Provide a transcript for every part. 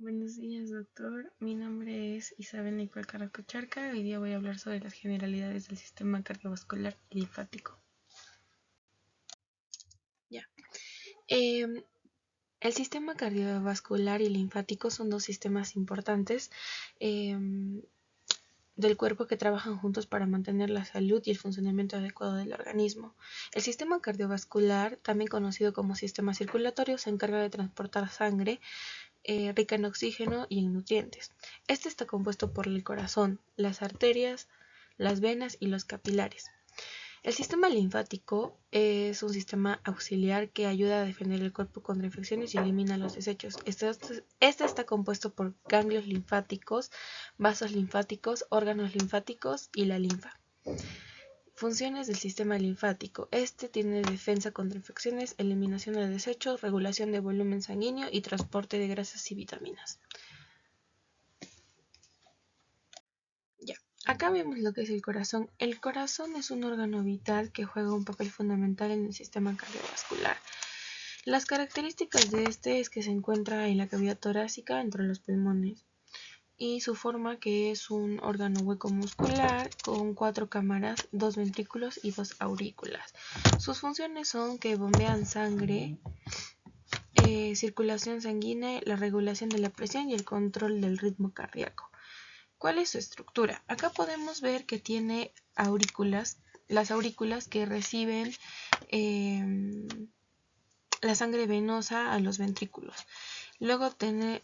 Buenos días, doctor. Mi nombre es Isabel Nicole Carrasco Charca. Hoy día voy a hablar sobre las generalidades del sistema cardiovascular y linfático. Ya. Em, el sistema cardiovascular y linfático son dos sistemas importantes em, del cuerpo que trabajan juntos para mantener la salud y el funcionamiento adecuado del organismo. El sistema cardiovascular, también conocido como sistema circulatorio, se encarga de transportar sangre rica en oxígeno y en nutrientes. Este está compuesto por el corazón, las arterias, las venas y los capilares. El sistema linfático es un sistema auxiliar que ayuda a defender el cuerpo contra infecciones y elimina los desechos. Este está compuesto por ganglios linfáticos, vasos linfáticos, órganos linfáticos y la linfa. Funciones del sistema linfático. Este tiene defensa contra infecciones, eliminación de desechos, regulación de volumen sanguíneo y transporte de grasas y vitaminas. Ya, acá vemos lo que es el corazón. El corazón es un órgano vital que juega un papel fundamental en el sistema cardiovascular. Las características de este es que se encuentra en la cavidad torácica entre los pulmones y su forma que es un órgano hueco muscular con 4 cámaras, 2 ventrículos y 2 aurículas. Sus funciones son que bombean sangre, circulación sanguínea, la regulación de la presión y el control del ritmo cardíaco. ¿Cuál es su estructura? Acá podemos ver que tiene aurículas, las aurículas que reciben la sangre venosa a los ventrículos. Luego tiene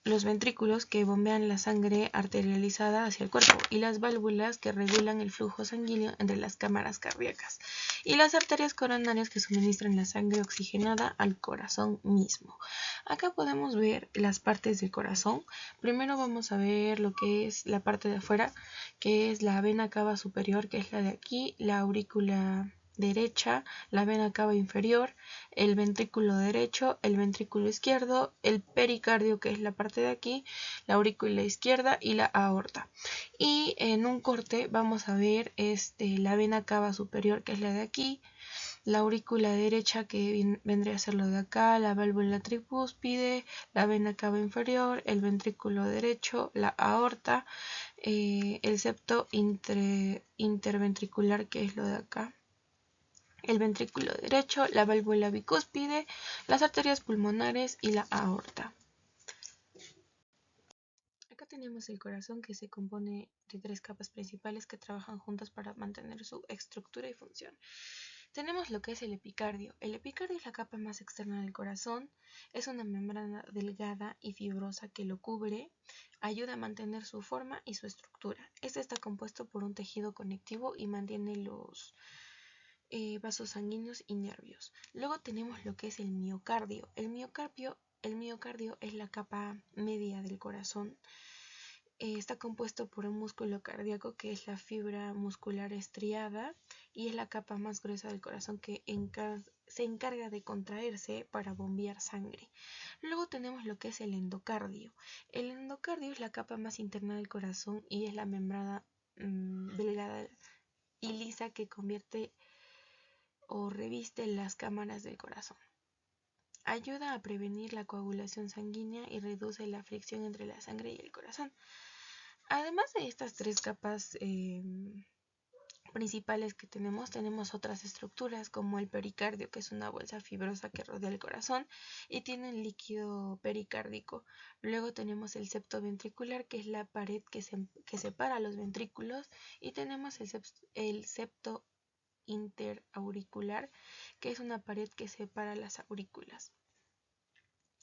los ventrículos que bombean la sangre arterializada hacia el cuerpo y las válvulas que regulan el flujo sanguíneo entre las cámaras cardíacas y las arterias coronarias que suministran la sangre oxigenada al corazón mismo. Acá podemos ver las partes del corazón. Primero vamos a ver lo que es la parte de afuera, que es la vena cava superior, que es la de aquí, la aurícula derecha, la vena cava inferior, el ventrículo derecho, el ventrículo izquierdo, el pericardio, que es la parte de aquí, la aurícula izquierda y la aorta. Y en un corte vamos a ver la vena cava superior, que es la de aquí, la aurícula derecha, que vendría a ser lo de acá, la válvula tricúspide, la vena cava inferior, el ventrículo derecho, la aorta, el septo interventricular, que es lo de acá, el ventrículo derecho, la válvula bicúspide, las arterias pulmonares y la aorta. Acá tenemos el corazón, que se compone de 3 capas principales que trabajan juntas para mantener su estructura y función. Tenemos lo que es el epicardio. El epicardio es la capa más externa del corazón, es una membrana delgada y fibrosa que lo cubre, ayuda a mantener su forma y su estructura. Este está compuesto por un tejido conectivo y mantiene los vasos sanguíneos y nervios. Luego tenemos lo que es el miocardio. El miocardio es la capa media del corazón. Está compuesto por un músculo cardíaco, que es la fibra muscular estriada, y es la capa más gruesa del corazón que se encarga de contraerse para bombear sangre. Luego tenemos lo que es el endocardio. El endocardio es la capa más interna del corazón y es la membrana delgada y lisa que convierte o reviste las cámaras del corazón. Ayuda a prevenir la coagulación sanguínea y reduce la fricción entre la sangre y el corazón. Además de estas 3 capas principales que tenemos otras estructuras como el pericardio, que es una bolsa fibrosa que rodea el corazón y tiene un líquido pericárdico. Luego tenemos el septo ventricular, que es la pared que separa los ventrículos, y tenemos el septo interauricular, que es una pared que separa las aurículas.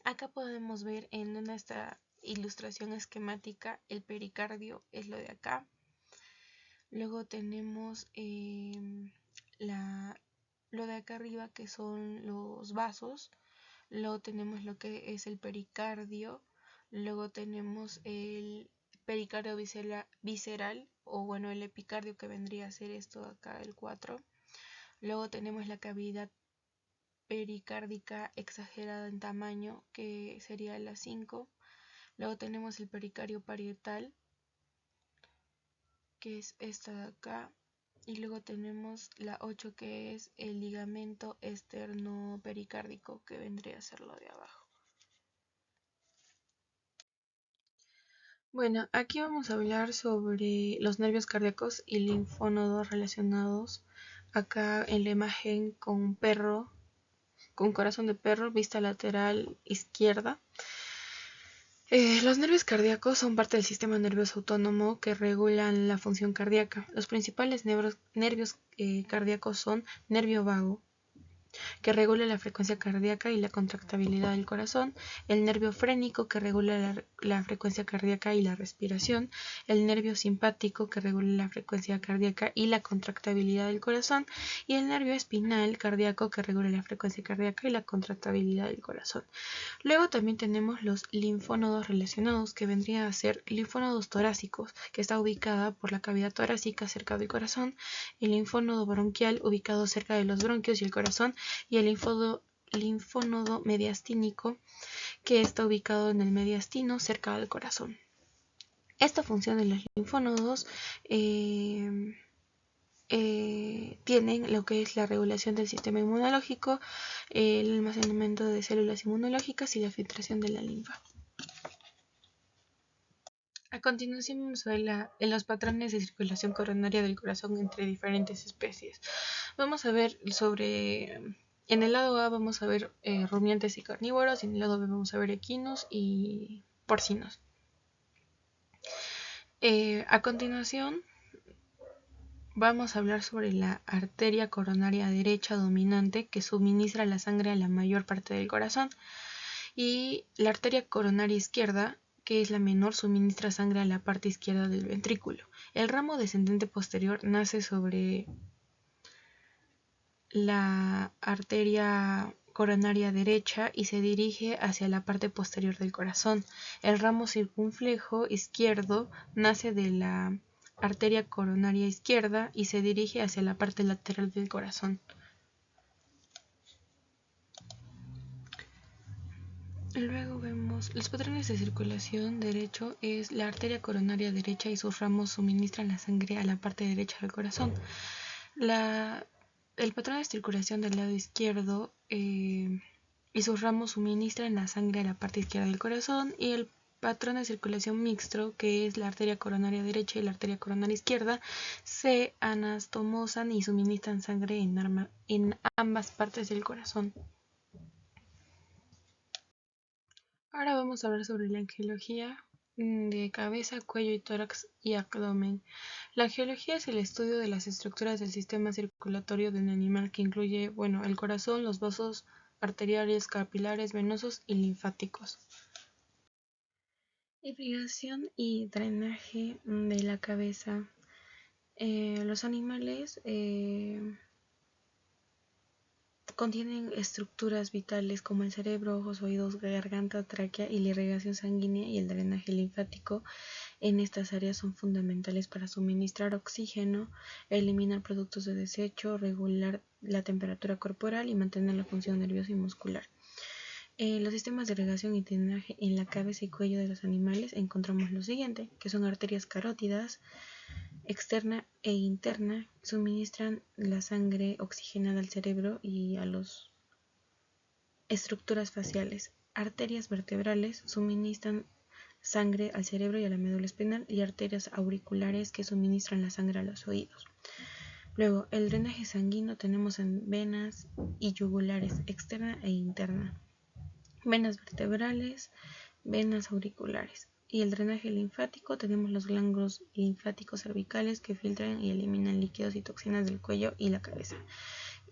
Acá podemos ver en esta ilustración esquemática el pericardio es lo de acá. Luego tenemos lo de acá arriba, que son los vasos. Luego tenemos lo que es el pericardio. Luego tenemos el pericardio visceral, o bueno, el epicardio, que vendría a ser esto de acá, el 4. Luego tenemos la cavidad pericárdica exagerada en tamaño, que sería la 5. Luego tenemos el pericardio parietal, que es esta de acá. Y luego tenemos la 8, que es el ligamento externo pericárdico, que vendría a ser lo de abajo. Bueno, aquí vamos a hablar sobre los nervios cardíacos y linfonodos relacionados. Acá en la imagen con un perro, con corazón de perro, vista lateral izquierda. Los nervios cardíacos son parte del sistema nervioso autónomo que regulan la función cardíaca. Los principales nervios cardíacos son nervio vago, que regula la frecuencia cardíaca y la contractibilidad del corazón, el nervio frénico, que regula la frecuencia cardíaca y la respiración, el nervio simpático, que regula la frecuencia cardíaca y la contractibilidad del corazón, y el nervio espinal cardíaco, que regula la frecuencia cardíaca y la contractibilidad del corazón. Luego también tenemos los linfónodos relacionados, que vendrían a ser linfónodos torácicos, que está ubicada por la cavidad torácica cerca del corazón, el linfónodo bronquial, ubicado cerca de los bronquios y el corazón, y el linfónodo mediastínico, que está ubicado en el mediastino cerca del corazón. Esta función de los linfónodos tienen lo que es la regulación del sistema inmunológico, el almacenamiento de células inmunológicas y la filtración de la linfa. A continuación vamos a ver los patrones de circulación coronaria del corazón entre diferentes especies. Vamos a ver en el lado A vamos a ver rumiantes y carnívoros, y en el lado B vamos a ver equinos y porcinos. A continuación vamos a hablar sobre la arteria coronaria derecha dominante, que suministra la sangre a la mayor parte del corazón, y la arteria coronaria izquierda, que es la menor, suministra sangre a la parte izquierda del ventrículo. El ramo descendente posterior nace sobre la arteria coronaria derecha y se dirige hacia la parte posterior del corazón. El ramo circunflejo izquierdo nace de la arteria coronaria izquierda y se dirige hacia la parte lateral del corazón. Luego vemos los patrones de circulación. Derecho es la arteria coronaria derecha y sus ramos suministran la sangre a la parte derecha del corazón. El patrón de circulación del lado izquierdo y sus ramos suministran la sangre a la parte izquierda del corazón, y el patrón de circulación mixto, que es la arteria coronaria derecha y la arteria coronaria izquierda, se anastomosan y suministran sangre en ambas partes del corazón. Ahora vamos a hablar sobre la angiología de cabeza, cuello y tórax y abdomen. La angiología es el estudio de las estructuras del sistema circulatorio de un animal, que incluye, el corazón, los vasos arteriales, capilares, venosos y linfáticos. Irrigación y drenaje de la cabeza. Los animales contienen estructuras vitales como el cerebro, ojos, oídos, garganta, tráquea, y la irrigación sanguínea y el drenaje linfático en estas áreas son fundamentales para suministrar oxígeno, eliminar productos de desecho, regular la temperatura corporal y mantener la función nerviosa y muscular. Los sistemas de irrigación y drenaje en la cabeza y cuello de los animales encontramos lo siguiente, que son arterias carótidas, externa e interna, suministran la sangre oxigenada al cerebro y a las estructuras faciales. Arterias vertebrales suministran sangre al cerebro y a la médula espinal, y arterias auriculares que suministran la sangre a los oídos. Luego, el drenaje sanguíneo tenemos en venas y yugulares, externa e interna, venas vertebrales, venas auriculares. Y el drenaje linfático tenemos los ganglios linfáticos cervicales, que filtran y eliminan líquidos y toxinas del cuello y la cabeza.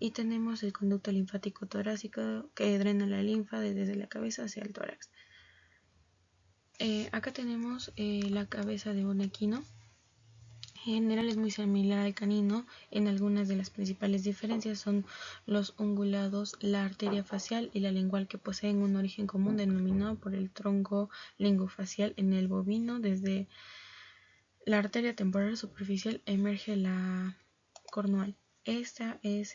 Y tenemos el conducto linfático torácico, que drena la linfa desde la cabeza hacia el tórax. Acá tenemos la cabeza de un equino. En general es muy similar al canino. En algunas de las principales diferencias son los ungulados, la arteria facial y la lingual, que poseen un origen común denominado por el tronco linguofacial. En el bovino, desde la arteria temporal superficial emerge la cornual. Esta es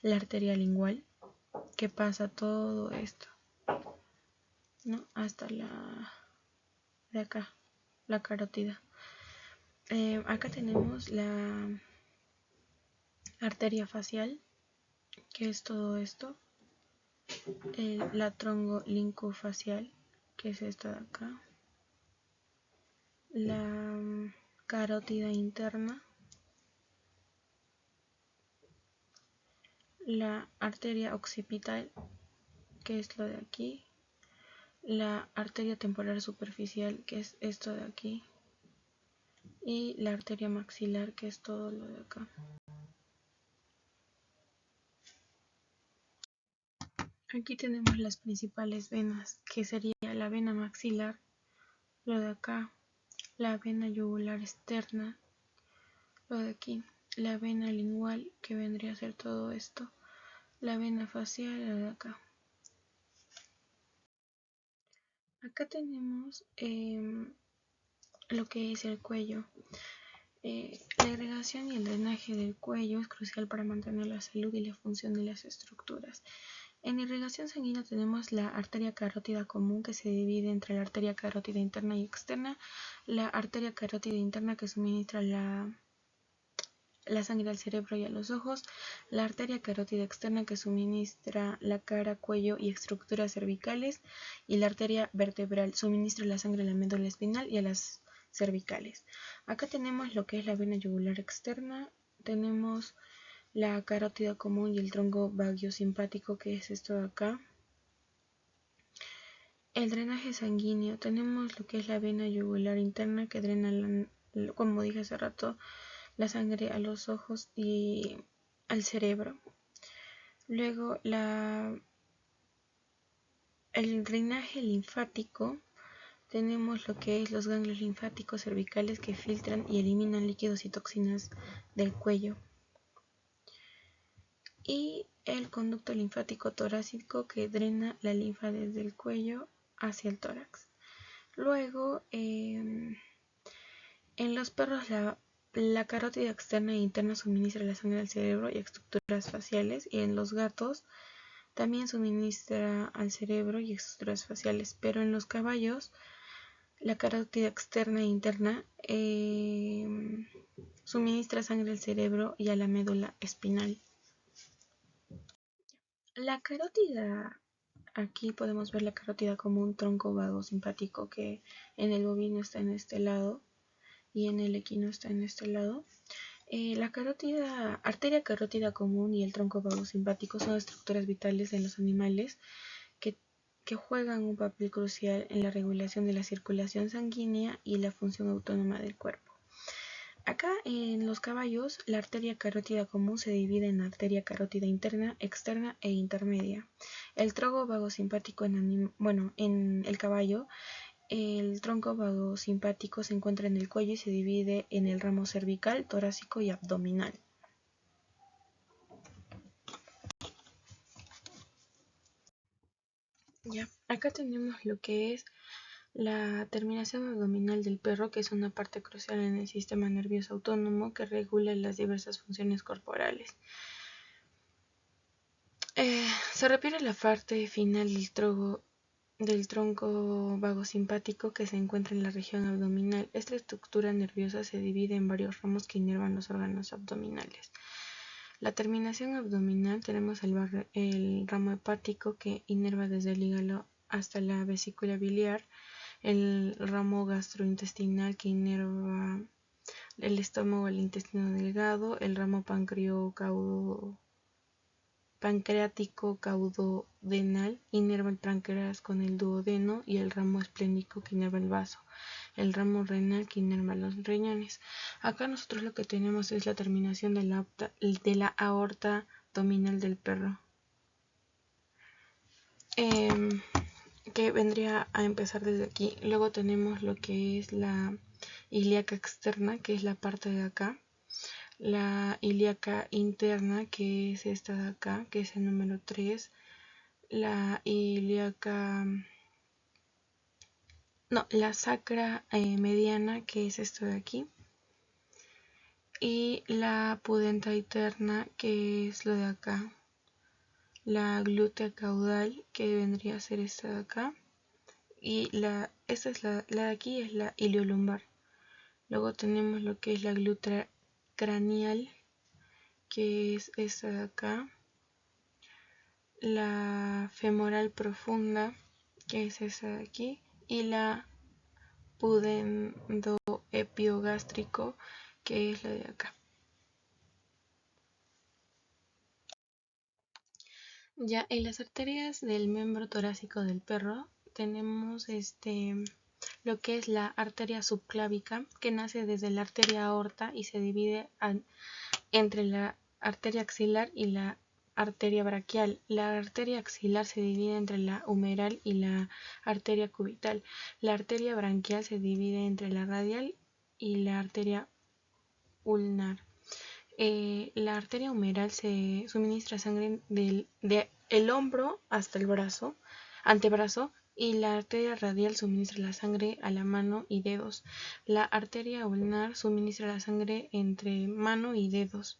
la arteria lingual, que pasa todo esto, ¿no? Hasta de acá, la carótida. Acá tenemos la arteria facial, que es todo esto, la tronco linguofacial, que es esta de acá, la carótida interna, la arteria occipital, que es lo de aquí, la arteria temporal superficial, que es esto de aquí, y la arteria maxilar, que es todo lo de acá. Aquí tenemos las principales venas, que sería la vena maxilar, lo de acá, la vena yugular externa, lo de aquí, la vena lingual, que vendría a ser todo esto, la vena facial, lo de acá. Acá tenemos lo que es el cuello. La irrigación y el drenaje del cuello es crucial para mantener la salud y la función de las estructuras. En irrigación sanguínea tenemos la arteria carótida común, que se divide entre la arteria carótida interna y externa, la arteria carótida interna que suministra la sangre al cerebro y a los ojos, la arteria carótida externa que suministra la cara, cuello y estructuras cervicales, y la arteria vertebral suministra la sangre a la médula espinal y a las cervicales. Acá tenemos lo que es la vena yugular externa, tenemos la carótida común y el tronco vagiosimpático, que es esto de acá. El drenaje sanguíneo, tenemos lo que es la vena yugular interna, que drena, como dije hace rato, la sangre a los ojos y al cerebro. Luego el drenaje linfático, tenemos lo que es los ganglios linfáticos cervicales que filtran y eliminan líquidos y toxinas del cuello. Y el conducto linfático torácico, que drena la linfa desde el cuello hacia el tórax. Luego, en los perros la carótida externa e interna suministra la sangre al cerebro y estructuras faciales, y en los gatos también suministra al cerebro y estructuras faciales, pero en los caballos la carótida externa e interna suministra sangre al cerebro y a la médula espinal. La carótida, aquí podemos ver la carótida como un tronco vago simpático, que en el bovino está en este lado y en el equino está en este lado. La arteria carótida común y el tronco vago simpático son estructuras vitales en los animales que juegan un papel crucial en la regulación de la circulación sanguínea y la función autónoma del cuerpo. Acá en los caballos, la arteria carótida común se divide en arteria carótida interna, externa e intermedia. El tronco vagosimpático en el caballo, el tronco vagosimpático se encuentra en el cuello y se divide en el ramo cervical, torácico y abdominal. Ya, acá tenemos lo que es la terminación abdominal del perro, que es una parte crucial en el sistema nervioso autónomo que regula las diversas funciones corporales. Se refiere a la parte final del tronco vagosimpático, que se encuentra en la región abdominal. Esta estructura nerviosa se divide en varios ramos que inervan los órganos abdominales. La terminación abdominal, tenemos el ramo hepático, que inerva desde el hígado hasta la vesícula biliar, el ramo gastrointestinal, que inerva el estómago al intestino delgado, el ramo pancreático caudodenal, inerva el páncreas con el duodeno, y el ramo esplénico, que inerva el vaso, el ramo renal, que inerva los riñones. Acá nosotros lo que tenemos es la terminación de la aorta abdominal del perro, que vendría a empezar desde aquí. Luego tenemos lo que es la ilíaca externa, que es la parte de acá, la ilíaca interna, que es esta de acá, que es el número 3, la sacra mediana, que es esto de aquí, y la pudenda interna, que es lo de acá, la glútea caudal, que vendría a ser esta de acá, y esta es la de aquí, es la iliolumbar. Luego tenemos lo que es la glútea craneal, que es esta de acá, la femoral profunda, que es esa de aquí, y la pudendocranial, ramo epiogástrico, que es la de acá. Ya en las arterias del miembro torácico del perro tenemos lo que es la arteria subclávica, que nace desde la arteria aorta y se divide entre la arteria axilar y la arteria braquial. La arteria axilar se divide entre la humeral y la arteria cubital. La arteria branquial se divide entre la radial y la arteria ulnar. La arteria humeral se suministra sangre del hombro hasta el antebrazo, y la arteria radial suministra la sangre a la mano y dedos. La arteria ulnar suministra la sangre entre mano y dedos.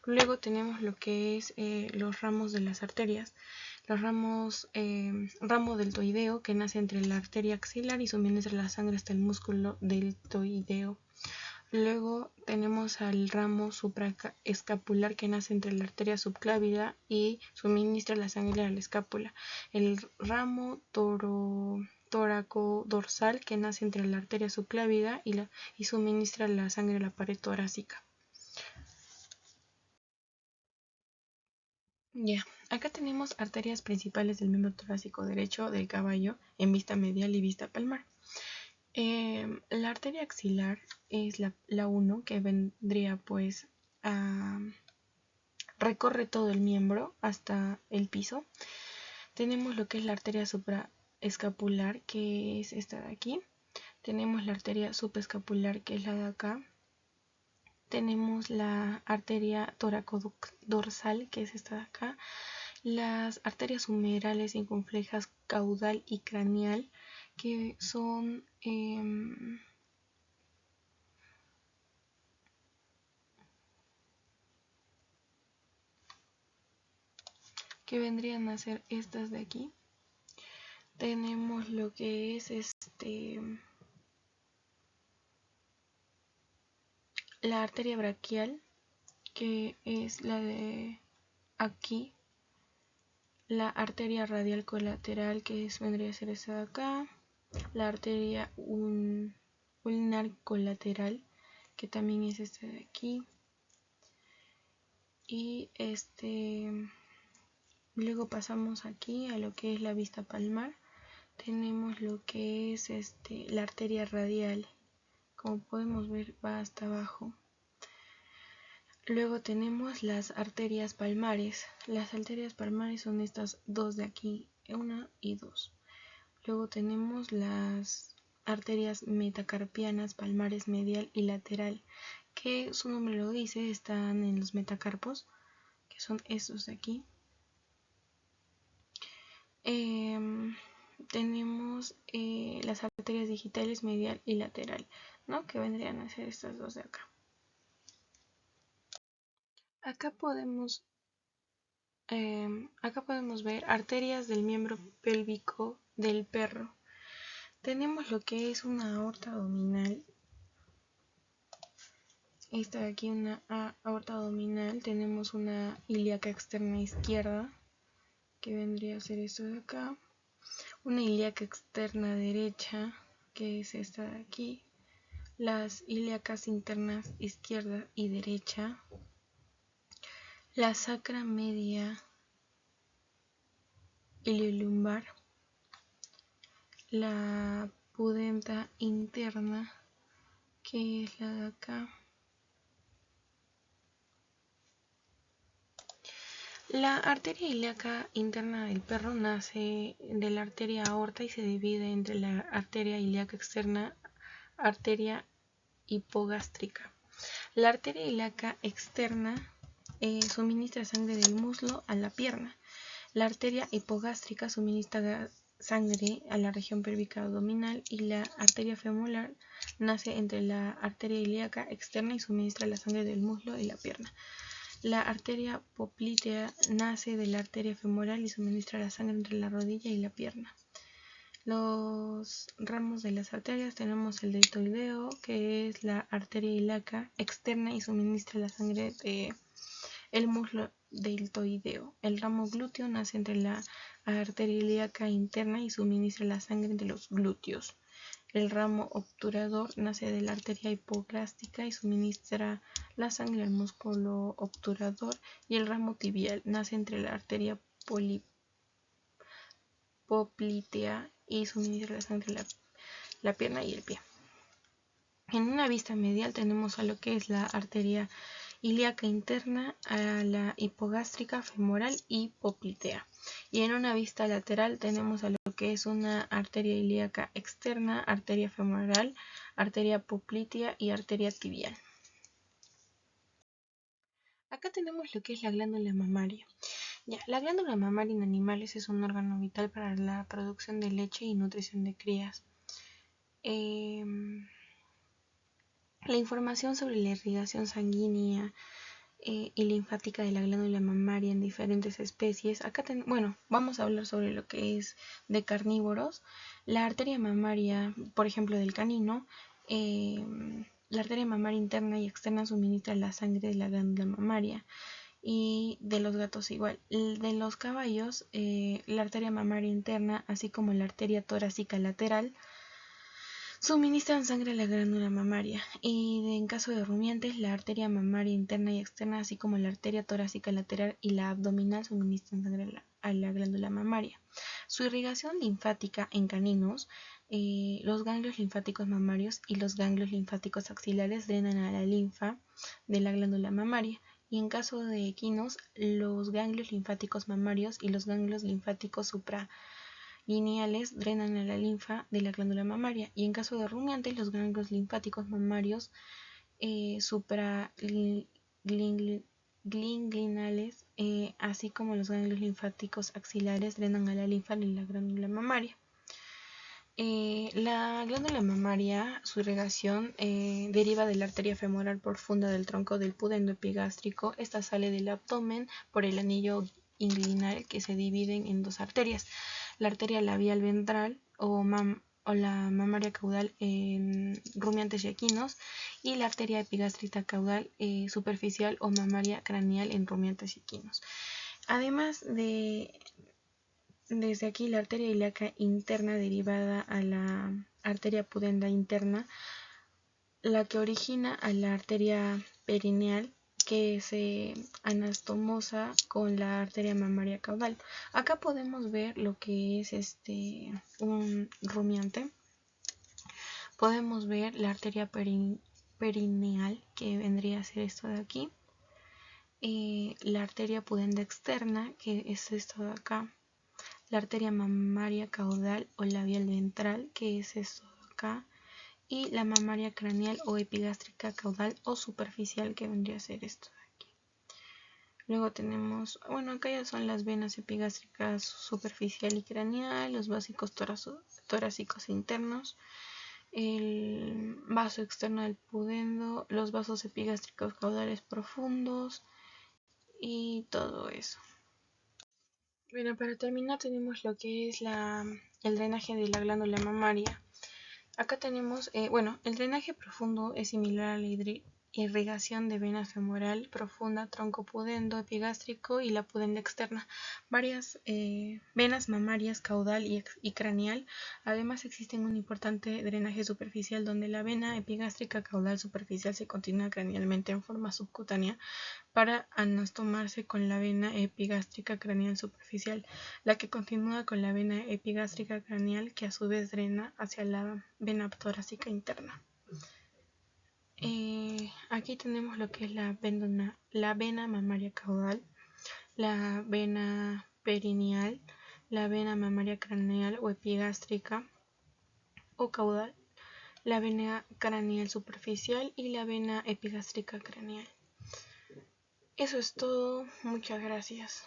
Luego tenemos lo que es los ramos de las arterias. Los ramo deltoideo, que nace entre la arteria axilar y suministra la sangre hasta el músculo deltoideo. Luego tenemos al ramo supraescapular, que nace entre la arteria subclávida y suministra la sangre a la escápula. El ramo toracodorsal, que nace entre la arteria subclávida y suministra la sangre a la pared torácica. Ya, acá tenemos arterias principales del miembro torácico derecho del caballo en vista medial y vista palmar. La arteria axilar es la 1, que vendría pues a recorre todo el miembro hasta el piso. Tenemos lo que es la arteria supraescapular, que es esta de aquí. Tenemos la arteria subescapular, que es la de acá. Tenemos la arteria toracodorsal, que es esta de acá. Las arterias humerales, circunflejas, caudal y craneal, que son que vendrían a ser estas de aquí. Tenemos lo que es la arteria braquial, que es la de aquí. La arteria radial colateral, que vendría a ser esta de acá. La arteria ulnar colateral, que también es esta de aquí. Y luego pasamos aquí a lo que es la vista palmar. Tenemos lo que es la arteria radial, como podemos ver va hasta abajo. Luego tenemos las arterias palmares. Las arterias palmares son estas dos de aquí, 1 y 2. Luego tenemos las arterias metacarpianas, palmares medial y lateral, que su nombre lo dice, están en los metacarpos, que son estos de aquí. Tenemos las arterias digitales medial y lateral, ¿no? Que vendrían a ser estas dos de acá. Acá podemos ver arterias del miembro pélvico del perro. Tenemos lo que es una aorta abdominal. Esta de aquí, una aorta abdominal. Tenemos una ilíaca externa izquierda, que vendría a ser esto de acá. Una ilíaca externa derecha, que es esta de aquí. Las ilíacas internas izquierda y derecha. La sacra media iliolumbar. La pudenda interna, que es la de acá. La arteria ilíaca interna del perro nace de la arteria aorta y se divide entre la arteria ilíaca externa, arteria hipogástrica. La arteria ilíaca externa suministra sangre del muslo a la pierna. La arteria hipogástrica suministra sangre a la región pélvica abdominal, y la arteria femoral nace entre la arteria ilíaca externa y suministra la sangre del muslo y la pierna. La arteria poplitea nace de la arteria femoral y suministra la sangre entre la rodilla y la pierna. Los ramos de las arterias tenemos el deltoideo, que es la arteria ilíaca externa y suministra la sangre del muslo deltoideo. El ramo glúteo nace entre la arteria ilíaca interna y suministra la sangre entre los glúteos. El ramo obturador nace de la arteria hipogástica y suministra la sangre al músculo obturador, y el ramo tibial nace entre la arteria poplitea y suministra la sangre a la pierna y el pie. En una vista medial tenemos a lo que es la arteria ilíaca interna, a la hipogástrica, femoral y poplitea. Y en una vista lateral tenemos a lo que es una arteria ilíaca externa, arteria femoral, arteria poplitea y arteria tibial. Acá tenemos lo que es la glándula mamaria. La glándula mamaria en animales es un órgano vital para la producción de leche y nutrición de crías. La información sobre la irrigación sanguínea y linfática de la glándula mamaria en diferentes especies. Acá vamos a hablar sobre lo que es de carnívoros. La arteria mamaria, por ejemplo, del canino, la arteria mamaria interna y externa suministra la sangre de la glándula mamaria. Y de los gatos igual. De los caballos, la arteria mamaria interna, así como la arteria torácica lateral, suministran sangre a la glándula mamaria. Y en caso de rumiantes, la arteria mamaria interna y externa, así como la arteria torácica lateral y la abdominal, suministran sangre a la glándula mamaria. Su irrigación linfática en caninos, los ganglios linfáticos mamarios y los ganglios linfáticos axilares drenan a la linfa de la glándula mamaria. Y en caso de equinos, los ganglios linfáticos mamarios y los ganglios linfáticos supralineales drenan a la linfa de la glándula mamaria. Y en caso de rumiantes, los ganglios linfáticos mamarios supraganglionales, así como los ganglios linfáticos axilares, drenan a la linfa de la glándula mamaria. La glándula mamaria, su irrigación deriva de la arteria femoral profunda del tronco del pudendo epigástrico. Esta sale del abdomen por el anillo inguinal, que se dividen en dos arterias: la arteria labial ventral o la mamaria caudal en rumiantes y equinos, y la arteria epigástrica caudal superficial o mamaria craneal en rumiantes y equinos. Además desde aquí, la arteria ilíaca interna derivada a la arteria pudenda interna, la que origina a la arteria perineal, que se anastomosa con la arteria mamaria caudal. Acá podemos ver lo que es un rumiante. Podemos ver la arteria perineal, que vendría a ser esto de aquí. La arteria pudenda externa, que es esto de acá. La arteria mamaria caudal o labial ventral, que es esto de acá. Y la mamaria craneal o epigástrica caudal o superficial, que vendría a ser esto de aquí. Luego tenemos, acá ya son las venas epigástricas superficial y craneal, los vasos torácicos internos, el vaso externo del pudendo, los vasos epigástricos caudales profundos y todo eso. Bueno, para terminar tenemos lo que es el drenaje de la glándula mamaria. Acá tenemos, el drenaje profundo es similar a la irrigación de vena femoral profunda, tronco pudendo, epigástrico y la pudenda externa, varias venas mamarias caudal y craneal. Además existen un importante drenaje superficial donde la vena epigástrica caudal superficial se continúa cranealmente en forma subcutánea para anastomarse con la vena epigástrica craneal superficial, la que continúa con la vena epigástrica craneal, que a su vez drena hacia la vena torácica interna. Aquí tenemos lo que es la vena mamaria caudal, la vena perineal, la vena mamaria craneal o epigástrica o caudal, la vena craneal superficial y la vena epigástrica craneal. Eso es todo, muchas gracias.